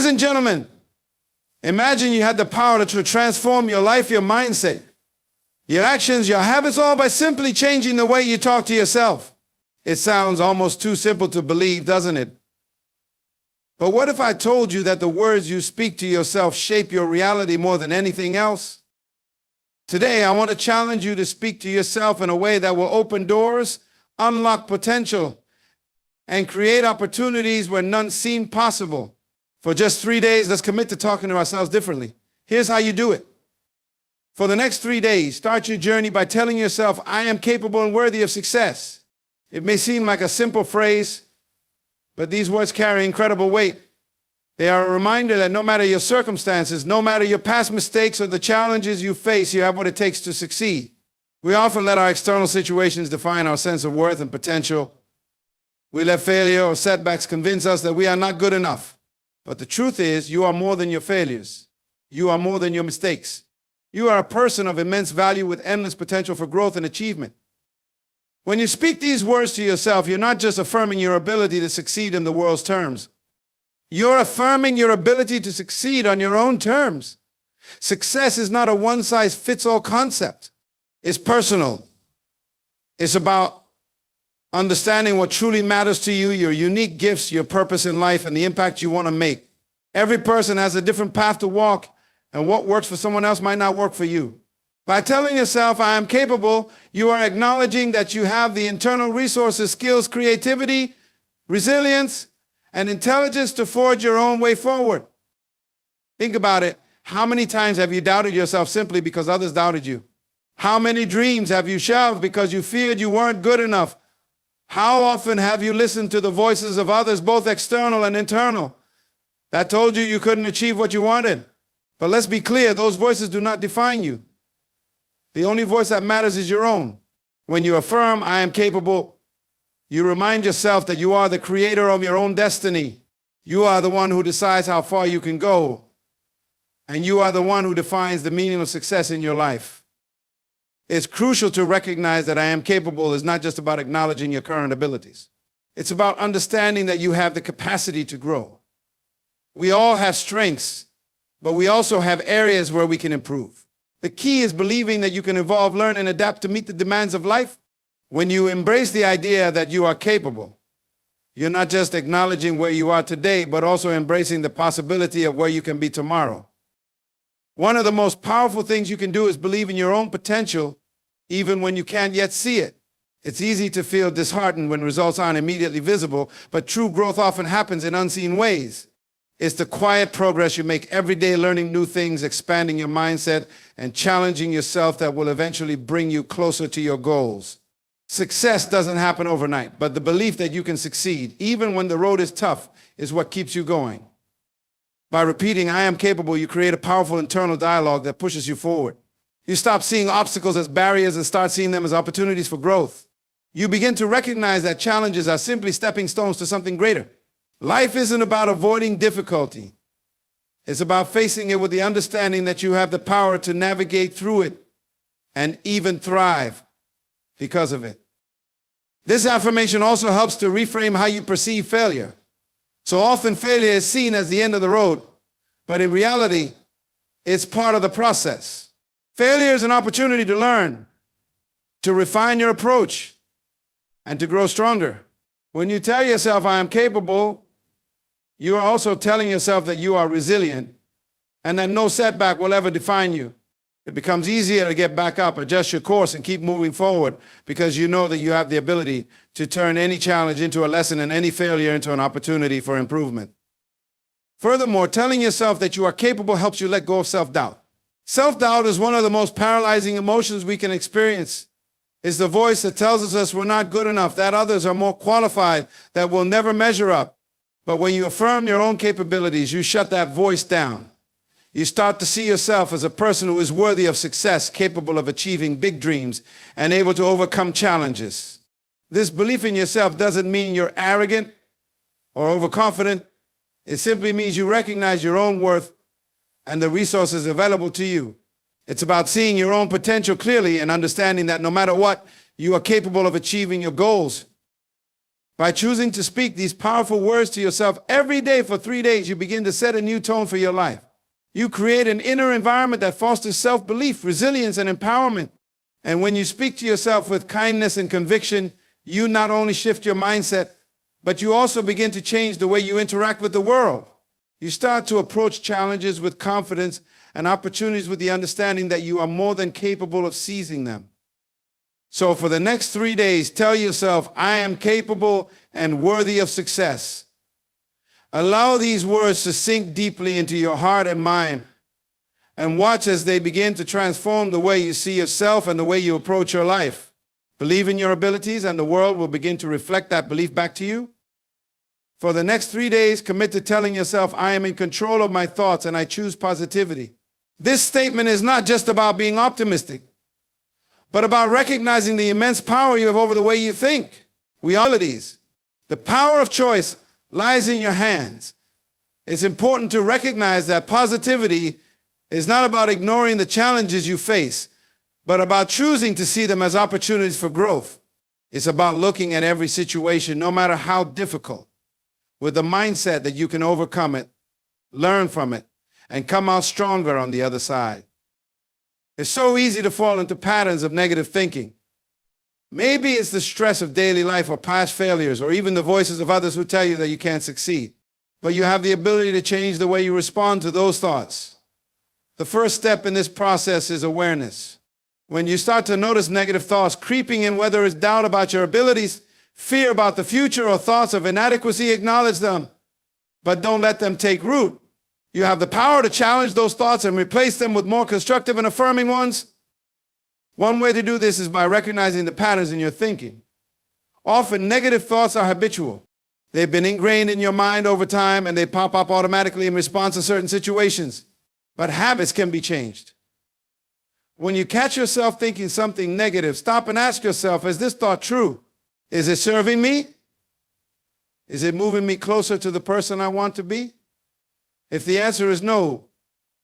Ladies and gentlemen, imagine you had the power to transform your life, your mindset, your actions, your habits, all by simply changing the way you talk to yourself. It sounds almost too simple to believe, doesn't it? But what if I told you that the words you speak to yourself shape your reality more than anything else? Today, I want to challenge you to speak to yourself in a way that will open doors, unlock potential, and create opportunities where none seemed possible. For just 3 days, let's commit to talking to ourselves differently. Here's how you do it. For the next 3 days, start your journey by telling yourself, I am capable and worthy of success. It may seem like a simple phrase, but these words carry incredible weight. They are a reminder that no matter your circumstances, no matter your past mistakes or the challenges you face, you have what it takes to succeed. We often let our external situations define our sense of worth and potential. We let failure or setbacks convince us that we are not good enough. But the truth is, you are more than your failures. You are more than your mistakes. You are a person of immense value with endless potential for growth and achievement. When you speak these words to yourself, you're not just affirming your ability to succeed in the world's terms. You're affirming your ability to succeed on your own terms. Success is not a one-size-fits-all concept. It's personal. It's about understanding what truly matters to you, your unique gifts, your purpose in life, and the impact you want to make. Every person has a different path to walk, and what works for someone else might not work for you. By telling yourself, I am capable, you are acknowledging that you have the internal resources, skills, creativity, resilience, and intelligence to forge your own way forward. Think about it. How many times have you doubted yourself simply because others doubted you? How many dreams have you shelved because you feared you weren't good enough? How often have you listened to the voices of others, both external and internal, that told you you couldn't achieve what you wanted? But let's be clear, those voices do not define you. The only voice that matters is your own. When you affirm, I am capable, you remind yourself that you are the creator of your own destiny. You are the one who decides how far you can go. And you are the one who defines the meaning of success in your life. It's crucial to recognize that I am capable is not just about acknowledging your current abilities. It's about understanding that you have the capacity to grow. We all have strengths, but we also have areas where we can improve. The key is believing that you can evolve, learn, and adapt to meet the demands of life. When you embrace the idea that you are capable, you're not just acknowledging where you are today, but also embracing the possibility of where you can be tomorrow. One of the most powerful things you can do is believe in your own potential, even when you can't yet see it. It's easy to feel disheartened when results aren't immediately visible, but true growth often happens in unseen ways. It's the quiet progress you make every day, learning new things, expanding your mindset, and challenging yourself that will eventually bring you closer to your goals. Success doesn't happen overnight, but the belief that you can succeed, even when the road is tough, is what keeps you going. By repeating, I am capable, you create a powerful internal dialogue that pushes you forward. You stop seeing obstacles as barriers and start seeing them as opportunities for growth. You begin to recognize that challenges are simply stepping stones to something greater. Life isn't about avoiding difficulty. It's about facing it with the understanding that you have the power to navigate through it and even thrive because of it. This affirmation also helps to reframe how you perceive failure. So often failure is seen as the end of the road, but in reality, it's part of the process. Failure is an opportunity to learn, to refine your approach, and to grow stronger. When you tell yourself, I am capable, you are also telling yourself that you are resilient and that no setback will ever define you. It becomes easier to get back up, adjust your course, and keep moving forward because you know that you have the ability to turn any challenge into a lesson and any failure into an opportunity for improvement. Furthermore, telling yourself that you are capable helps you let go of self-doubt. Self-doubt is one of the most paralyzing emotions we can experience. It's the voice that tells us we're not good enough, that others are more qualified, that we'll never measure up. But when you affirm your own capabilities, you shut that voice down. You start to see yourself as a person who is worthy of success, capable of achieving big dreams, and able to overcome challenges. This belief in yourself doesn't mean you're arrogant or overconfident. It simply means you recognize your own worth and the resources available to you. It's about seeing your own potential clearly and understanding that no matter what, you are capable of achieving your goals. By choosing to speak these powerful words to yourself every day for 3 days, you begin to set a new tone for your life. You create an inner environment that fosters self-belief, resilience, and empowerment. And when you speak to yourself with kindness and conviction, you not only shift your mindset, but you also begin to change the way you interact with the world. You start to approach challenges with confidence and opportunities with the understanding that you are more than capable of seizing them. So for the next 3 days, tell yourself, I am capable and worthy of success. Allow these words to sink deeply into your heart and mind, and watch as they begin to transform the way you see yourself and the way you approach your life. Believe in your abilities, and the world will begin to reflect that belief back to you. For the next 3 days, commit to telling yourself, I am in control of my thoughts and I choose positivity. This statement is not just about being optimistic, but about recognizing the immense power you have over the way you think. The power of choice lies in your hands. It's important to recognize that positivity is not about ignoring the challenges you face, but about choosing to see them as opportunities for growth. It's about looking at every situation, no matter how difficult, with the mindset that you can overcome it, learn from it, and come out stronger on the other side. It's so easy to fall into patterns of negative thinking. Maybe it's the stress of daily life or past failures, or even the voices of others who tell you that you can't succeed. But you have the ability to change the way you respond to those thoughts. The first step in this process is awareness. When you start to notice negative thoughts creeping in, whether it's doubt about your abilities, fear about the future, or thoughts of inadequacy, acknowledge them, but don't let them take root. You have the power to challenge those thoughts and replace them with more constructive and affirming ones. One way to do this is by recognizing the patterns in your thinking. Often, negative thoughts are habitual. They've been ingrained in your mind over time, and they pop up automatically in response to certain situations. But habits can be changed. When you catch yourself thinking something negative, stop and ask yourself, is this thought true? Is it serving me? Is it moving me closer to the person I want to be? If the answer is no,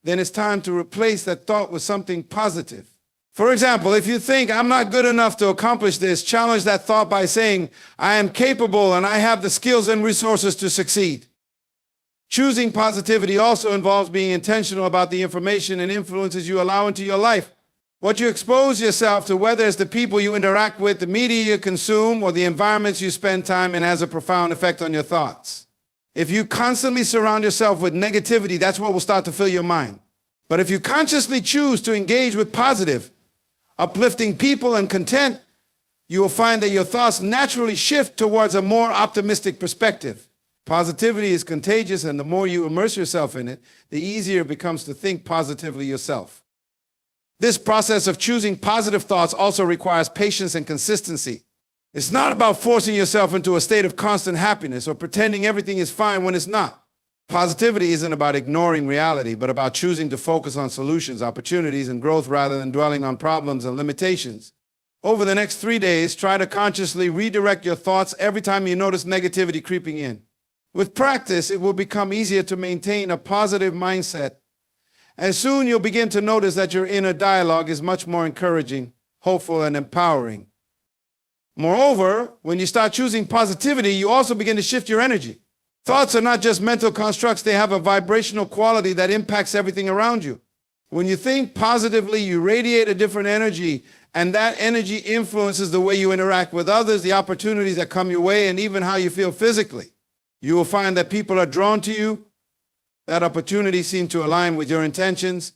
then it's time to replace that thought with something positive. For example, if you think, I'm not good enough to accomplish this, challenge that thought by saying, I am capable and I have the skills and resources to succeed. Choosing positivity also involves being intentional about the information and influences you allow into your life. What you expose yourself to, whether it's the people you interact with, the media you consume, or the environments you spend time in, has a profound effect on your thoughts. If you constantly surround yourself with negativity, that's what will start to fill your mind. But if you consciously choose to engage with positive, uplifting people and content, you will find that your thoughts naturally shift towards a more optimistic perspective. Positivity is contagious, and the more you immerse yourself in it, the easier it becomes to think positively yourself. This process of choosing positive thoughts also requires patience and consistency. It's not about forcing yourself into a state of constant happiness or pretending everything is fine when it's not. Positivity isn't about ignoring reality, but about choosing to focus on solutions, opportunities, and growth rather than dwelling on problems and limitations. Over the next 3 days, try to consciously redirect your thoughts every time you notice negativity creeping in. With practice, it will become easier to maintain a positive mindset, and soon you'll begin to notice that your inner dialogue is much more encouraging, hopeful, and empowering. Moreover, when you start choosing positivity, you also begin to shift your energy. Thoughts are not just mental constructs, they have a vibrational quality that impacts everything around you. When you think positively, you radiate a different energy, and that energy influences the way you interact with others, the opportunities that come your way, and even how you feel physically. You will find that people are drawn to you, that opportunities seem to align with your intentions,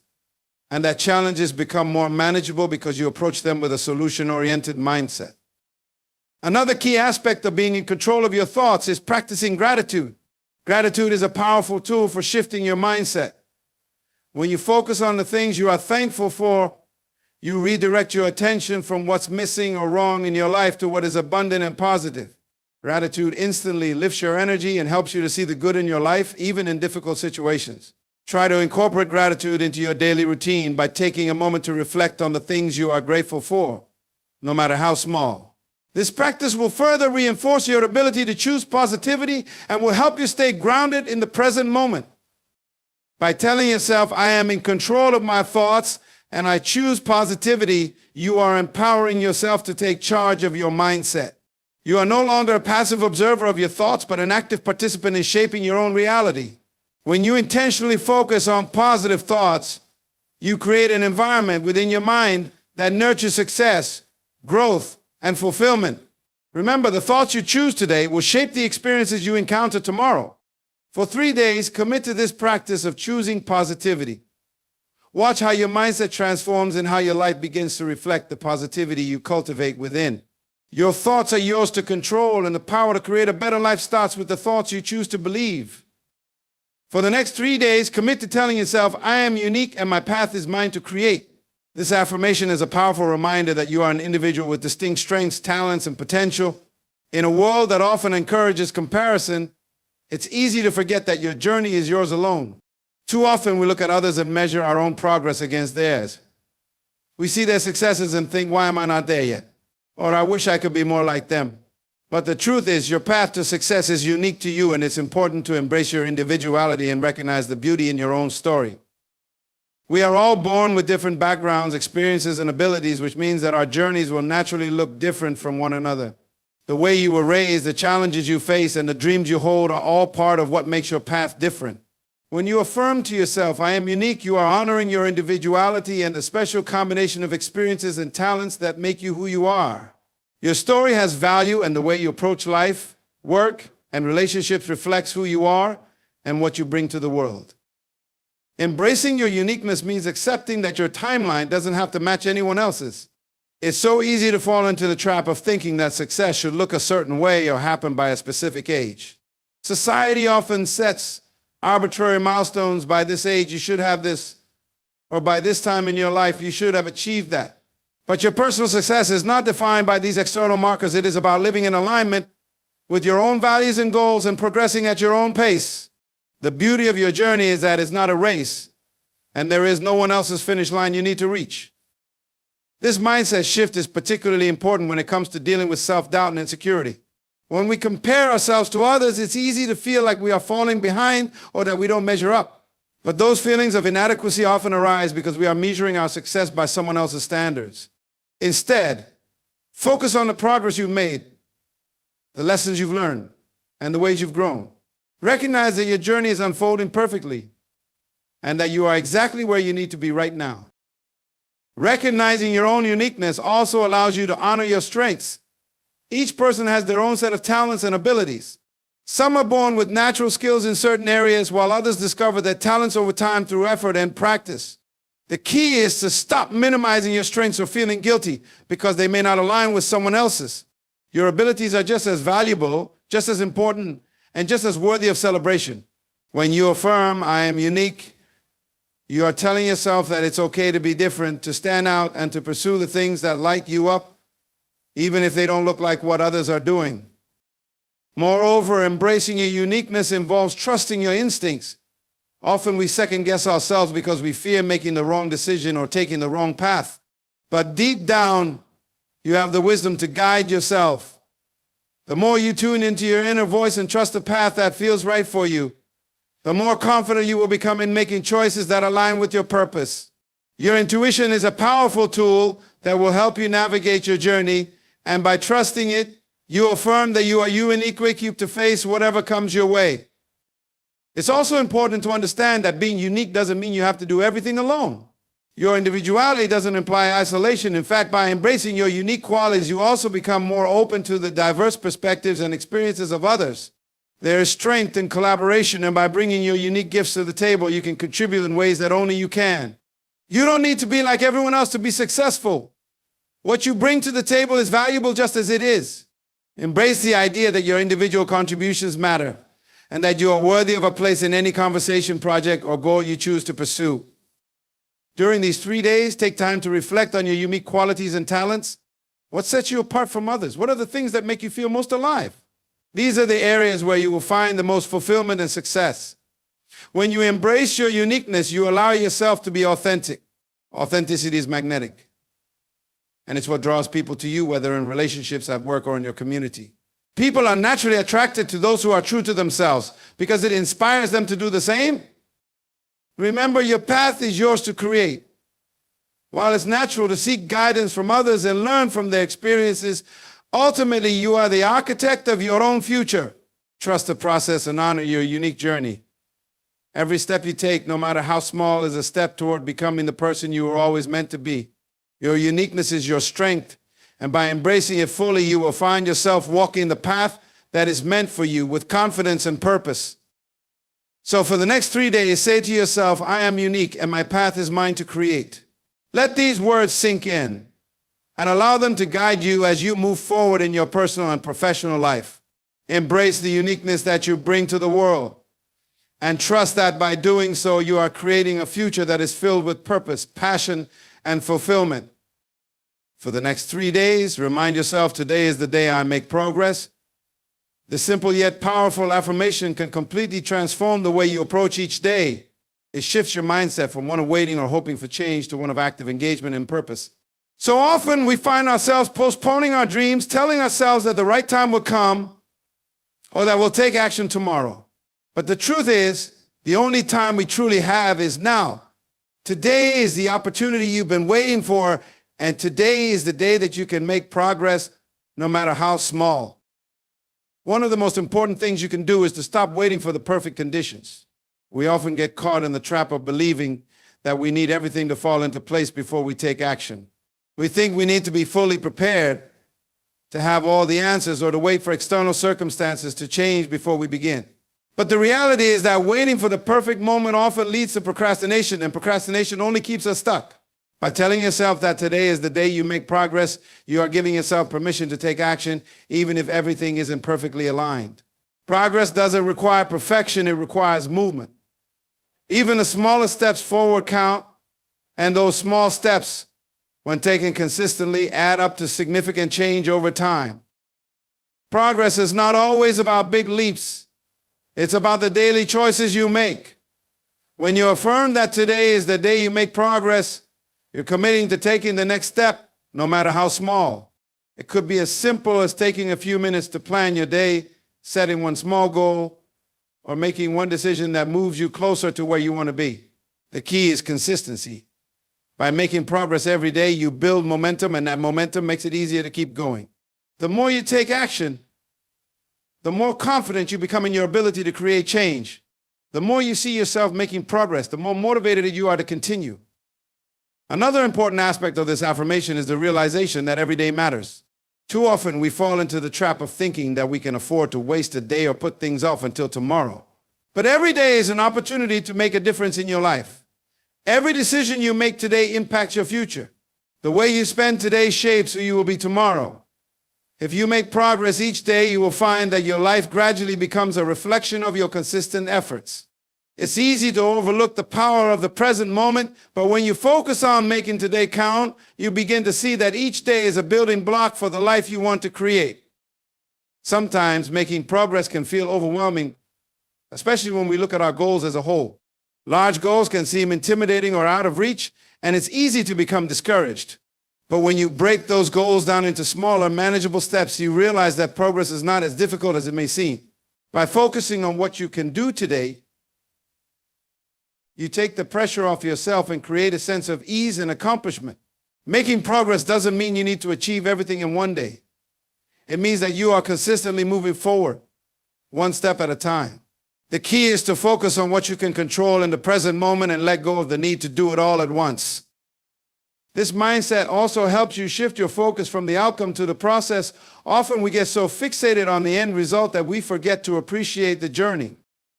and that challenges become more manageable because you approach them with a solution-oriented mindset. Another key aspect of being in control of your thoughts is practicing gratitude. Gratitude is a powerful tool for shifting your mindset. When you focus on the things you are thankful for, you redirect your attention from what's missing or wrong in your life to what is abundant and positive. Gratitude instantly lifts your energy and helps you to see the good in your life, even in difficult situations. Try to incorporate gratitude into your daily routine by taking a moment to reflect on the things you are grateful for, no matter how small. This practice will further reinforce your ability to choose positivity and will help you stay grounded in the present moment. By telling yourself, I am in control of my thoughts and I choose positivity, you are empowering yourself to take charge of your mindset. You are no longer a passive observer of your thoughts, but an active participant in shaping your own reality. When you intentionally focus on positive thoughts, you create an environment within your mind that nurtures success, growth, and fulfillment. Remember, the thoughts you choose today will shape the experiences you encounter tomorrow. For 3 days, commit to this practice of choosing positivity. Watch how your mindset transforms and how your life begins to reflect the positivity you cultivate within. Your thoughts are yours to control, and the power to create a better life starts with the thoughts you choose to believe. For the next 3 days, commit to telling yourself, I am unique and my path is mine to create. This affirmation is a powerful reminder that you are an individual with distinct strengths, talents, and potential. In a world that often encourages comparison, it's easy to forget that your journey is yours alone. Too often we look at others and measure our own progress against theirs. We see their successes and think, why am I not there yet? Or I wish I could be more like them. But the truth is, your path to success is unique to you, and it's important to embrace your individuality and recognize the beauty in your own story. We are all born with different backgrounds, experiences, and abilities, which means that our journeys will naturally look different from one another. The way you were raised, the challenges you face, and the dreams you hold are all part of what makes your path different. When you affirm to yourself, I am unique, you are honoring your individuality and the special combination of experiences and talents that make you who you are. Your story has value, and the way you approach life, work, and relationships reflects who you are and what you bring to the world. Embracing your uniqueness means accepting that your timeline doesn't have to match anyone else's. It's so easy to fall into the trap of thinking that success should look a certain way or happen by a specific age. Society often sets arbitrary milestones. By this age, you should have this, or by this time in your life, you should have achieved that. But your personal success is not defined by these external markers. It is about living in alignment with your own values and goals and progressing at your own pace. The beauty of your journey is that it's not a race, and there is no one else's finish line you need to reach. This mindset shift is particularly important when it comes to dealing with self-doubt and insecurity. When we compare ourselves to others, it's easy to feel like we are falling behind or that we don't measure up. But those feelings of inadequacy often arise because we are measuring our success by someone else's standards. Instead, focus on the progress you've made, the lessons you've learned, and the ways you've grown. Recognize that your journey is unfolding perfectly and that you are exactly where you need to be right now. Recognizing your own uniqueness also allows you to honor your strengths. Each person has their own set of talents and abilities. Some are born with natural skills in certain areas, while others discover their talents over time through effort and practice. The key is to stop minimizing your strengths or feeling guilty because they may not align with someone else's. Your abilities are just as valuable, just as important, and just as worthy of celebration. When you affirm, I am unique, you are telling yourself that it's okay to be different, to stand out, and to pursue the things that light you up, even if they don't look like what others are doing. Moreover, embracing your uniqueness involves trusting your instincts. Often we second-guess ourselves because we fear making the wrong decision or taking the wrong path. But deep down, you have the wisdom to guide yourself. The more you tune into your inner voice and trust the path that feels right for you, the more confident you will become in making choices that align with your purpose. Your intuition is a powerful tool that will help you navigate your journey, and by trusting it, you affirm that you are uniquely equipped to face whatever comes your way. It's also important to understand that being unique doesn't mean you have to do everything alone. Your individuality doesn't imply isolation. In fact, by embracing your unique qualities, you also become more open to the diverse perspectives and experiences of others. There is strength in collaboration, and by bringing your unique gifts to the table, you can contribute in ways that only you can. You don't need to be like everyone else to be successful. What you bring to the table is valuable just as it is. Embrace the idea that your individual contributions matter, and that you are worthy of a place in any conversation, project, or goal you choose to pursue. During these 3 days, take time to reflect on your unique qualities and talents. What sets you apart from others? What are the things that make you feel most alive? These are the areas where you will find the most fulfillment and success. When you embrace your uniqueness, you allow yourself to be authentic. Authenticity is magnetic, and it's what draws people to you, whether in relationships, at work, or in your community. People are naturally attracted to those who are true to themselves because it inspires them to do the same. Remember, your path is yours to create. While it's natural to seek guidance from others and learn from their experiences, Ultimately, you are the architect of your own future. Trust the process and honor your unique journey. Every step you take, no matter how small, is a step toward becoming the person you were always meant to be. Your uniqueness is your strength, and by embracing it fully, you will find yourself walking the path that is meant for you with confidence and purpose. So for the next 3 days, say to yourself, I am unique and my path is mine to create. Let these words sink in and allow them to guide you as you move forward in your personal and professional life. Embrace the uniqueness that you bring to the world and trust that by doing so, you are creating a future that is filled with purpose, passion, and fulfillment. For the next 3 days, remind yourself, today is the day I make progress. The simple yet powerful affirmation can completely transform the way you approach each day. It shifts your mindset from one of waiting or hoping for change to one of active engagement and purpose. So often we find ourselves postponing our dreams, telling ourselves that the right time will come or that we'll take action tomorrow. But the truth is, the only time we truly have is now. Today is the opportunity you've been waiting for, and today is the day that you can make progress, no matter how small. One of the most important things you can do is to stop waiting for the perfect conditions. We often get caught in the trap of believing that we need everything to fall into place before we take action. We think we need to be fully prepared to have all the answers or to wait for external circumstances to change before we begin. But the reality is that waiting for the perfect moment often leads to procrastination, and procrastination only keeps us stuck. By telling yourself that today is the day you make progress, you are giving yourself permission to take action, even if everything isn't perfectly aligned. Progress doesn't require perfection, it requires movement. Even the smallest steps forward count, and those small steps, when taken consistently, add up to significant change over time. Progress is not always about big leaps. It's about the daily choices you make. When you affirm that today is the day you make progress, you're committing to taking the next step, no matter how small. It could be as simple as taking a few minutes to plan your day, setting one small goal, or making one decision that moves you closer to where you want to be. The key is consistency. By making progress every day, you build momentum, and that momentum makes it easier to keep going. The more you take action, the more confident you become in your ability to create change. The more you see yourself making progress, the more motivated you are to continue. Another important aspect of this affirmation is the realization that every day matters. Too often we fall into the trap of thinking that we can afford to waste a day or put things off until tomorrow. But every day is an opportunity to make a difference in your life. Every decision you make today impacts your future. The way you spend today shapes who you will be tomorrow. If you make progress each day, you will find that your life gradually becomes a reflection of your consistent efforts. It's easy to overlook the power of the present moment, but when you focus on making today count, you begin to see that each day is a building block for the life you want to create. Sometimes making progress can feel overwhelming, especially when we look at our goals as a whole. Large goals can seem intimidating or out of reach, and it's easy to become discouraged. But when you break those goals down into smaller, manageable steps, you realize that progress is not as difficult as it may seem. By focusing on what you can do today, you take the pressure off yourself and create a sense of ease and accomplishment. Making progress doesn't mean you need to achieve everything in one day. It means that you are consistently moving forward, one step at a time. The key is to focus on what you can control in the present moment and let go of the need to do it all at once. This mindset also helps you shift your focus from the outcome to the process. Often we get so fixated on the end result that we forget to appreciate the journey.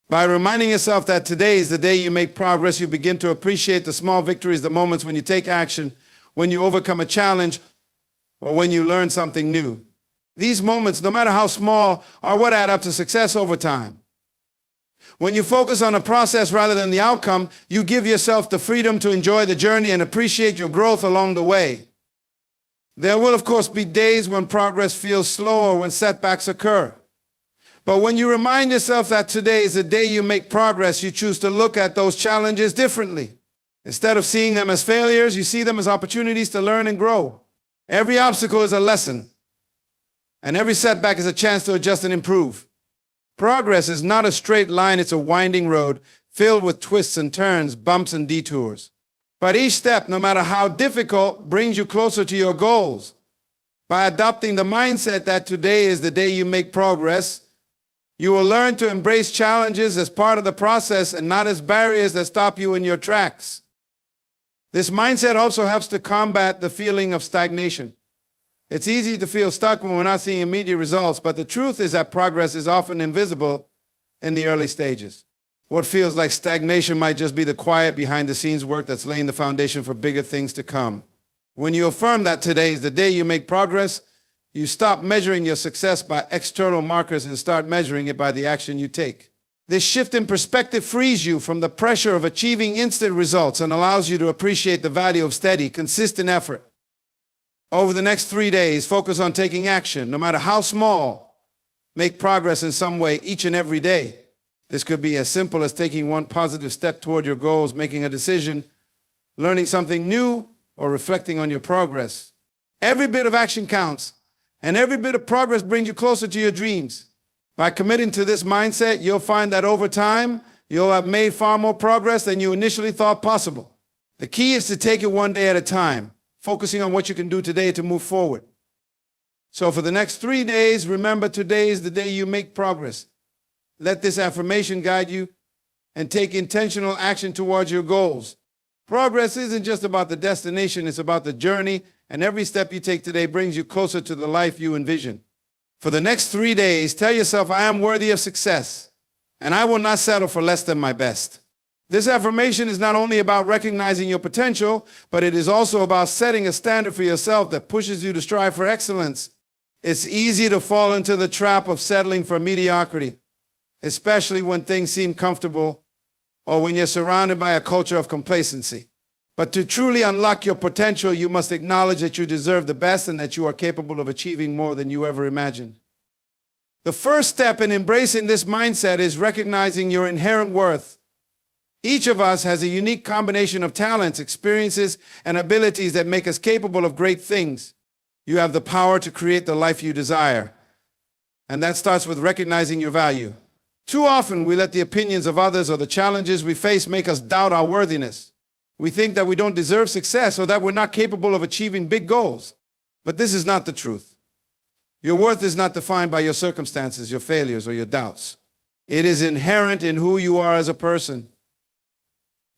By reminding yourself that today is the day you make progress, you begin to appreciate the small victories, the moments when you take action, when you overcome a challenge, or when you learn something new. These moments, no matter how small, are what add up to success over time. When you focus on the process rather than the outcome, you give yourself the freedom to enjoy the journey and appreciate your growth along the way. There will, of course, be days when progress feels slow or when setbacks occur. But when you remind yourself that today is the day you make progress, you choose to look at those challenges differently. Instead of seeing them as failures, you see them as opportunities to learn and grow. Every obstacle is a lesson, and every setback is a chance to adjust and improve. Progress is not a straight line, it's a winding road filled with twists and turns, bumps and detours. But each step, no matter how difficult, brings you closer to your goals. By adopting the mindset that today is the day you make progress, you will learn to embrace challenges as part of the process and not as barriers that stop you in your tracks. This mindset also helps to combat the feeling of stagnation. It's easy to feel stuck when we're not seeing immediate results, but the truth is that progress is often invisible in the early stages. What feels like stagnation might just be the quiet behind-the-scenes work that's laying the foundation for bigger things to come. When you affirm that today is the day you make progress, you stop measuring your success by external markers and start measuring it by the action you take. This shift in perspective frees you from the pressure of achieving instant results and allows you to appreciate the value of steady, consistent effort. Over the next 3 days, focus on taking action, no matter how small. Make progress in some way each and every day. This could be as simple as taking one positive step toward your goals, making a decision, learning something new, or reflecting on your progress. Every bit of action counts, and every bit of progress brings you closer to your dreams. By committing to this mindset, you'll find that over time, you'll have made far more progress than you initially thought possible. The key is to take it one day at a time, focusing on what you can do today to move forward. So for the next 3 days, remember today is the day you make progress. Let this affirmation guide you and take intentional action towards your goals. Progress isn't just about the destination, it's about the journey, and every step you take today brings you closer to the life you envision. For the next 3 days, tell yourself, I am worthy of success, and I will not settle for less than my best. This affirmation is not only about recognizing your potential, but it is also about setting a standard for yourself that pushes you to strive for excellence. It's easy to fall into the trap of settling for mediocrity, especially when things seem comfortable or when you're surrounded by a culture of complacency. But to truly unlock your potential, you must acknowledge that you deserve the best and that you are capable of achieving more than you ever imagined. The first step in embracing this mindset is recognizing your inherent worth. Each of us has a unique combination of talents, experiences, and abilities that make us capable of great things. You have the power to create the life you desire, and that starts with recognizing your value. Too often, we let the opinions of others or the challenges we face make us doubt our worthiness. We think that we don't deserve success or that we're not capable of achieving big goals. But this is not the truth. Your worth is not defined by your circumstances, your failures, or your doubts. It is inherent in who you are as a person.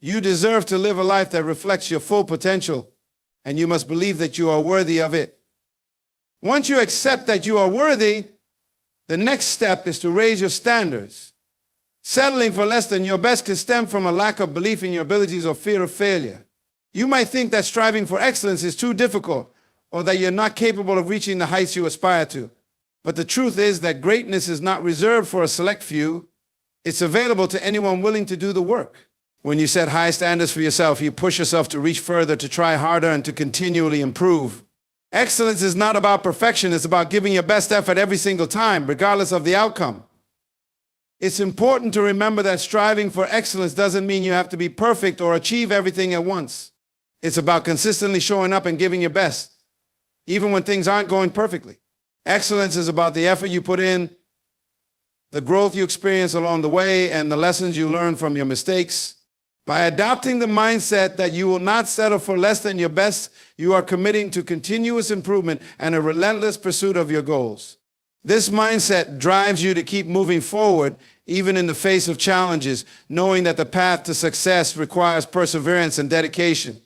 You deserve to live a life that reflects your full potential, and you must believe that you are worthy of it. Once you accept that you are worthy, the next step is to raise your standards. Settling for less than your best can stem from a lack of belief in your abilities or fear of failure. You might think that striving for excellence is too difficult or that you're not capable of reaching the heights you aspire to. But the truth is that greatness is not reserved for a select few. It's available to anyone willing to do the work. When you set high standards for yourself, you push yourself to reach further, to try harder, and to continually improve. Excellence is not about perfection. It's about giving your best effort every single time, regardless of the outcome. It's important to remember that striving for excellence doesn't mean you have to be perfect or achieve everything at once. It's about consistently showing up and giving your best, even when things aren't going perfectly. Excellence is about the effort you put in, the growth you experience along the way, and the lessons you learn from your mistakes. By adopting the mindset that you will not settle for less than your best, you are committing to continuous improvement and a relentless pursuit of your goals. This mindset drives you to keep moving forward, even in the face of challenges, knowing that the path to success requires perseverance and dedication.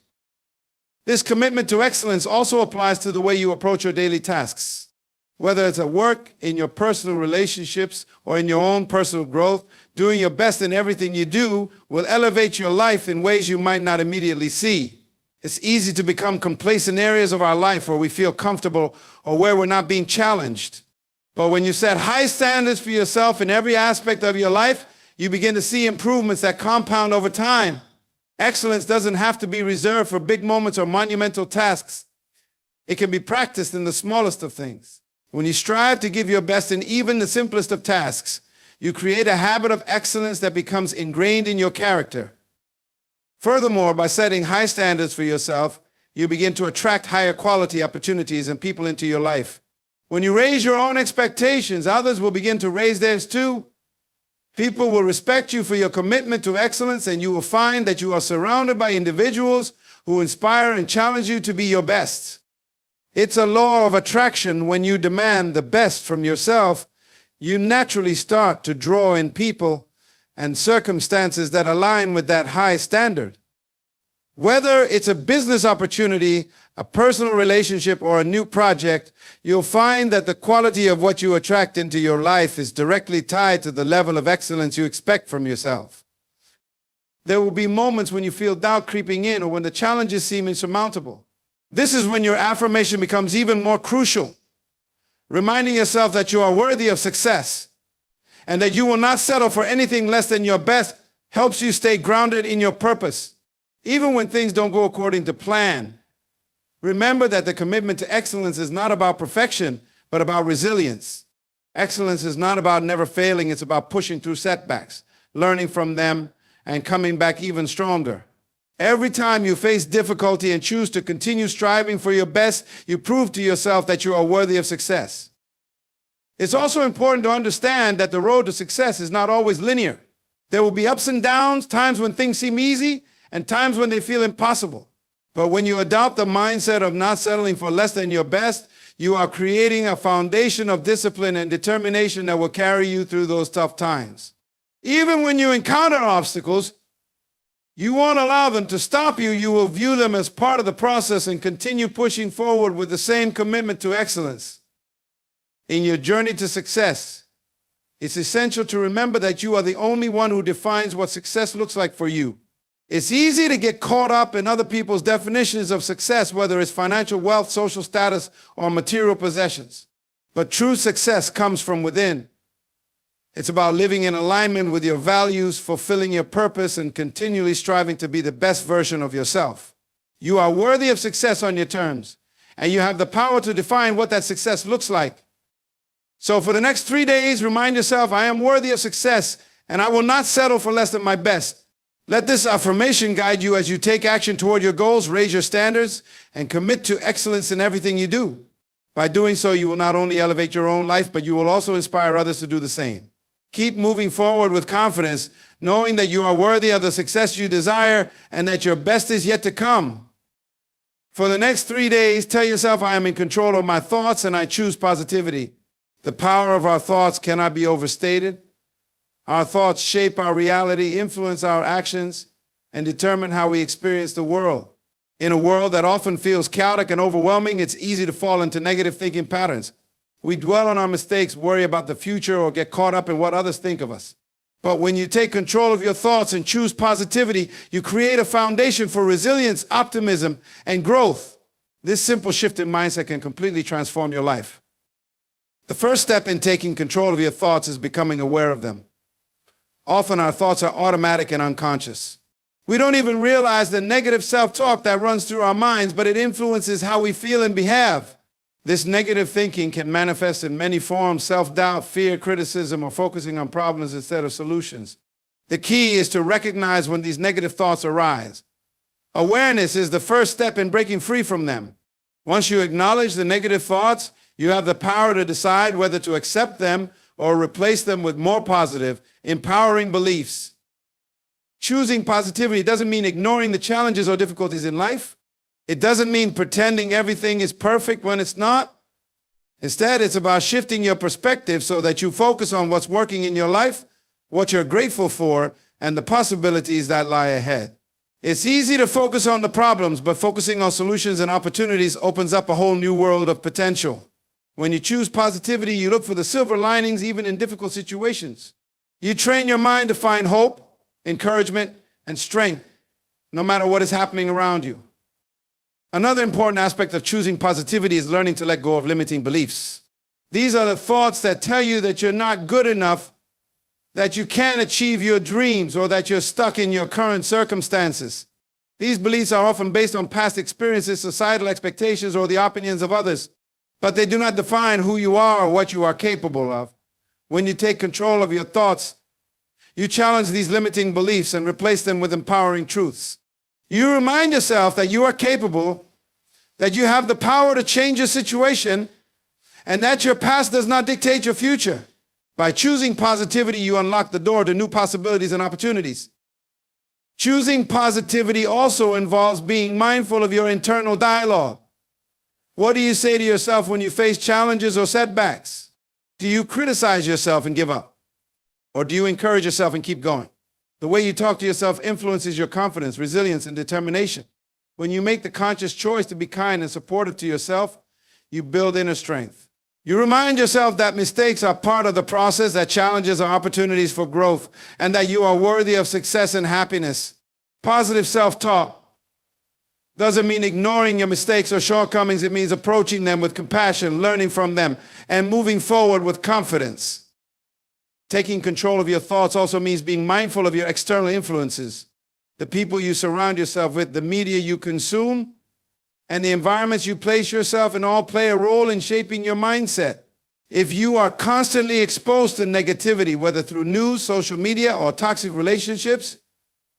This commitment to excellence also applies to the way you approach your daily tasks. Whether it's at work, in your personal relationships, or in your own personal growth, doing your best in everything you do will elevate your life in ways you might not immediately see. It's easy to become complacent in areas of our life where we feel comfortable or where we're not being challenged. But when you set high standards for yourself in every aspect of your life, you begin to see improvements that compound over time. Excellence doesn't have to be reserved for big moments or monumental tasks. It can be practiced in the smallest of things. When you strive to give your best in even the simplest of tasks, you create a habit of excellence that becomes ingrained in your character. Furthermore, by setting high standards for yourself, you begin to attract higher quality opportunities and people into your life. When you raise your own expectations, others will begin to raise theirs too. People will respect you for your commitment to excellence, and you will find that you are surrounded by individuals who inspire and challenge you to be your best. It's a law of attraction. When you demand the best from yourself, you naturally start to draw in people and circumstances that align with that high standard. Whether it's a business opportunity, a personal relationship, or a new project, you'll find that the quality of what you attract into your life is directly tied to the level of excellence you expect from yourself. There will be moments when you feel doubt creeping in or when the challenges seem insurmountable. This is when your affirmation becomes even more crucial. Reminding yourself that you are worthy of success and that you will not settle for anything less than your best helps you stay grounded in your purpose. Even when things don't go according to plan, remember that the commitment to excellence is not about perfection, but about resilience. Excellence is not about never failing, it's about pushing through setbacks, learning from them, and coming back even stronger. Every time you face difficulty and choose to continue striving for your best, you prove to yourself that you are worthy of success. It's also important to understand that the road to success is not always linear. There will be ups and downs, times when things seem easy, and times when they feel impossible. But when you adopt the mindset of not settling for less than your best, you are creating a foundation of discipline and determination that will carry you through those tough times. Even when you encounter obstacles, you won't allow them to stop you. You will view them as part of the process and continue pushing forward with the same commitment to excellence. In your journey to success, it's essential to remember that you are the only one who defines what success looks like for you. It's easy to get caught up in other people's definitions of success, whether it's financial wealth, social status, or material possessions. But true success comes from within. It's about living in alignment with your values, fulfilling your purpose, and continually striving to be the best version of yourself. You are worthy of success on your terms, and you have the power to define what that success looks like. So for the next 3 days, remind yourself, I am worthy of success, and I will not settle for less than my best. Let this affirmation guide you as you take action toward your goals, raise your standards, and commit to excellence in everything you do. By doing so, you will not only elevate your own life, but you will also inspire others to do the same. Keep moving forward with confidence, knowing that you are worthy of the success you desire and that your best is yet to come. For the next 3 days, tell yourself, I am in control of my thoughts and I choose positivity. The power of our thoughts cannot be overstated. Our thoughts shape our reality, influence our actions, and determine how we experience the world. In a world that often feels chaotic and overwhelming, it's easy to fall into negative thinking patterns. We dwell on our mistakes, worry about the future, or get caught up in what others think of us. But when you take control of your thoughts and choose positivity, you create a foundation for resilience, optimism, and growth. This simple shift in mindset can completely transform your life. The first step in taking control of your thoughts is becoming aware of them. Often our thoughts are automatic and unconscious. We don't even realize the negative self-talk that runs through our minds, but it influences how we feel and behave. This negative thinking can manifest in many forms: self-doubt, fear, criticism, or focusing on problems instead of solutions. The key is to recognize when these negative thoughts arise. Awareness is the first step in breaking free from them. Once you acknowledge the negative thoughts, you have the power to decide whether to accept them or replace them with more positive, empowering beliefs. Choosing positivity doesn't mean ignoring the challenges or difficulties in life. It doesn't mean pretending everything is perfect when it's not. Instead, it's about shifting your perspective so that you focus on what's working in your life, what you're grateful for, and the possibilities that lie ahead. It's easy to focus on the problems, but focusing on solutions and opportunities opens up a whole new world of potential. When you choose positivity, you look for the silver linings even in difficult situations. You train your mind to find hope, encouragement, and strength, no matter what is happening around you. Another important aspect of choosing positivity is learning to let go of limiting beliefs. These are the thoughts that tell you that you're not good enough, that you can't achieve your dreams, or that you're stuck in your current circumstances. These beliefs are often based on past experiences, societal expectations, or the opinions of others, but they do not define who you are or what you are capable of. When you take control of your thoughts, you challenge these limiting beliefs and replace them with empowering truths. You remind yourself that you are capable, that you have the power to change your situation, and that your past does not dictate your future. By choosing positivity, you unlock the door to new possibilities and opportunities. Choosing positivity also involves being mindful of your internal dialogue. What do you say to yourself when you face challenges or setbacks? Do you criticize yourself and give up? Or do you encourage yourself and keep going? The way you talk to yourself influences your confidence, resilience, and determination. When you make the conscious choice to be kind and supportive to yourself, you build inner strength. You remind yourself that mistakes are part of the process, that challenges are opportunities for growth, and that you are worthy of success and happiness. Positive self-talk doesn't mean ignoring your mistakes or shortcomings. It means approaching them with compassion, learning from them, and moving forward with confidence. Taking control of your thoughts also means being mindful of your external influences, the people you surround yourself with, the media you consume, and the environments you place yourself in all play a role in shaping your mindset. If you are constantly exposed to negativity, whether through news, social media, or toxic relationships,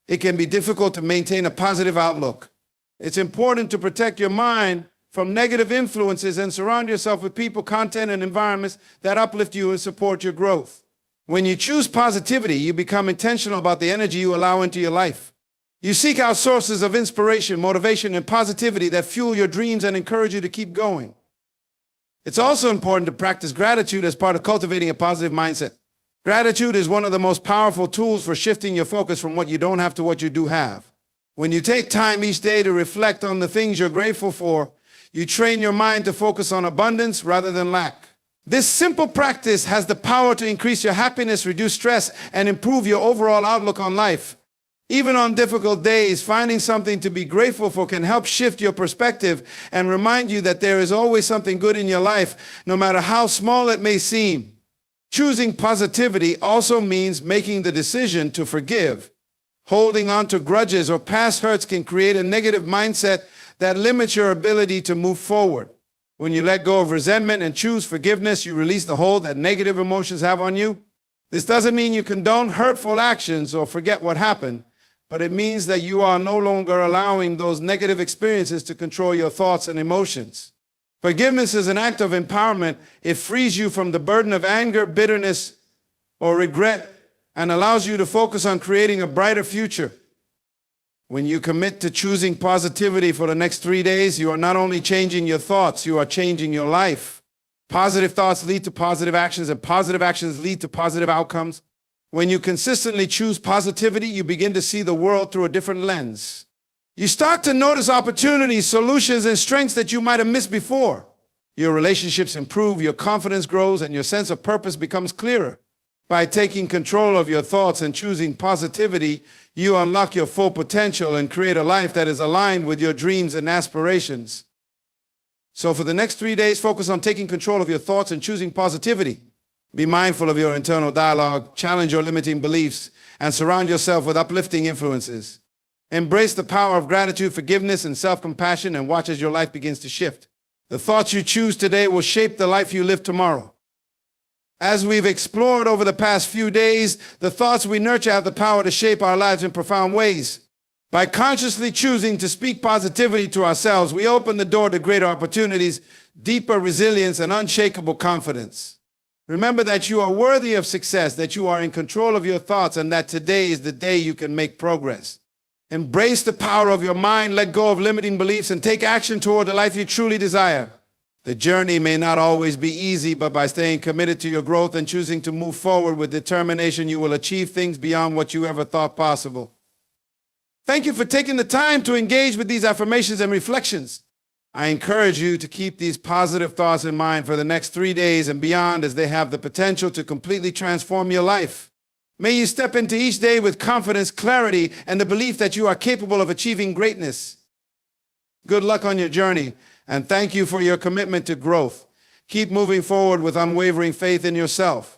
it can be difficult to maintain a positive outlook. It's important to protect your mind from negative influences and surround yourself with people, content, and environments that uplift you and support your growth. When you choose positivity, you become intentional about the energy you allow into your life. You seek out sources of inspiration, motivation, and positivity that fuel your dreams and encourage you to keep going. It's also important to practice gratitude as part of cultivating a positive mindset. Gratitude is one of the most powerful tools for shifting your focus from what you don't have to what you do have. When you take time each day to reflect on the things you're grateful for, you train your mind to focus on abundance rather than lack. This simple practice has the power to increase your happiness, reduce stress, and improve your overall outlook on life. Even on difficult days, finding something to be grateful for can help shift your perspective and remind you that there is always something good in your life, no matter how small it may seem. Choosing positivity also means making the decision to forgive. Holding on to grudges or past hurts can create a negative mindset that limits your ability to move forward. When you let go of resentment and choose forgiveness, you release the hold that negative emotions have on you. This doesn't mean you condone hurtful actions or forget what happened, but it means that you are no longer allowing those negative experiences to control your thoughts and emotions. Forgiveness is an act of empowerment. It frees you from the burden of anger, bitterness, or regret, and allows you to focus on creating a brighter future. When you commit to choosing positivity for the next 3 days, you are not only changing your thoughts, you are changing your life. Positive thoughts lead to positive actions, and positive actions lead to positive outcomes. When you consistently choose positivity, you begin to see the world through a different lens. You start to notice opportunities, solutions, and strengths that you might have missed before. Your relationships improve, your confidence grows, and your sense of purpose becomes clearer. By taking control of your thoughts and choosing positivity, you unlock your full potential and create a life that is aligned with your dreams and aspirations. So for the next 3 days, focus on taking control of your thoughts and choosing positivity. Be mindful of your internal dialogue, challenge your limiting beliefs, and surround yourself with uplifting influences. Embrace the power of gratitude, forgiveness, and self-compassion, and watch as your life begins to shift. The thoughts you choose today will shape the life you live tomorrow. As we've explored over the past few days, the thoughts we nurture have the power to shape our lives in profound ways. By consciously choosing to speak positivity to ourselves, we open the door to greater opportunities, deeper resilience, and unshakable confidence. Remember that you are worthy of success, that you are in control of your thoughts, and that today is the day you can make progress. Embrace the power of your mind, let go of limiting beliefs, and take action toward the life you truly desire. The journey may not always be easy, but by staying committed to your growth and choosing to move forward with determination, you will achieve things beyond what you ever thought possible. Thank you for taking the time to engage with these affirmations and reflections. I encourage you to keep these positive thoughts in mind for the next 3 days and beyond, as they have the potential to completely transform your life. May you step into each day with confidence, clarity, and the belief that you are capable of achieving greatness. Good luck on your journey, and thank you for your commitment to growth. Keep moving forward with unwavering faith in yourself.